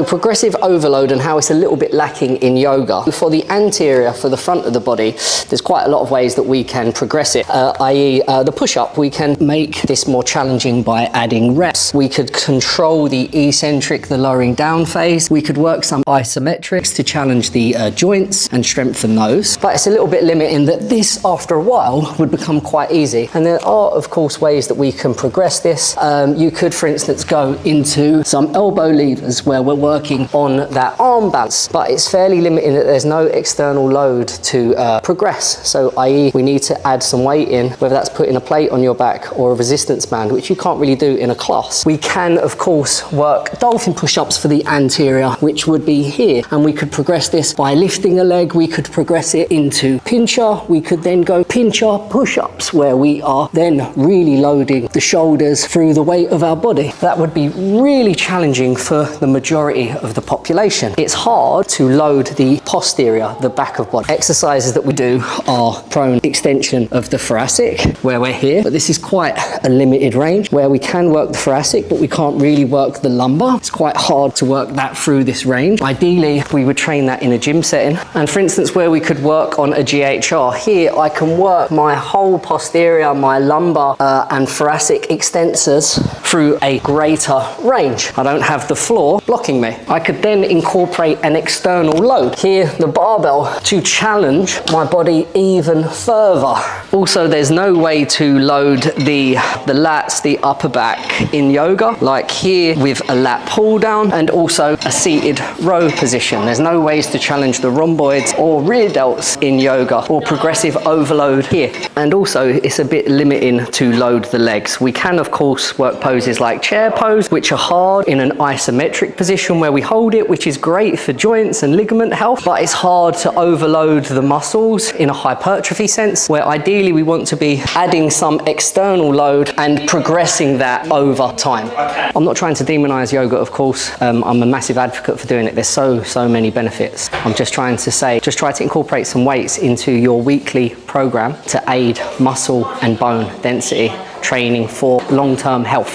Progressive overload and how it's a little bit lacking in yoga. For the anterior, for the front of the body, there's quite a lot of ways that we can progress it, i.e. The push-up. We can make this more challenging by adding reps. We could control the eccentric, the lowering down phase. We could work some isometrics to challenge the joints and strengthen those. But it's a little bit limiting that this, after a while, would become quite easy. And there are, of course, ways that we can progress this. You could, for instance, go into some elbow levers where we're working on that arm balance, but it's fairly limiting that there's no external load to progress. So, i.e. we need to add some weight in, whether that's putting a plate on your back or a resistance band, which you can't really do in a class. We can, of course, work dolphin push-ups for the anterior, which would be here, and we could progress this by lifting a leg. We could progress it into pincher. We could then go pincher push-ups, where we are then really loading the shoulders through the weight of our body. That would be really challenging for the majority of the population. It's hard to load the posterior, the back of body. Exercises that we do are prone extension of the thoracic, where we're here, but this is quite a limited range where we can work the thoracic, but we can't really work the lumbar. It's quite hard to work that through this range. Ideally, we would train that in a gym setting. And for instance, where we could work on a GHR, here I can work my whole posterior, my lumbar and thoracic extensors through a greater range. I don't have the floor blocking me. I could then incorporate an external load, here the barbell, to challenge my body even further. Also, there's no way to load the lats, the upper back in yoga, like here with a lat pull down and also a seated row position. There's no ways to challenge the rhomboids or rear delts in yoga or progressive overload here. And also it's a bit limiting to load the legs. We can of course work poses like chair pose, which are hard in an isometric position where we hold it, which is great for joints and ligament health, but it's hard to overload the muscles in a hypertrophy sense, where ideally we want to be adding some external load and progressing that over time. I'm not trying to demonize yoga, of course. I'm a massive advocate for doing it. There's so many benefits. I'm just trying to say, just try to incorporate some weights into your weekly program to aid muscle and bone density training for long-term health.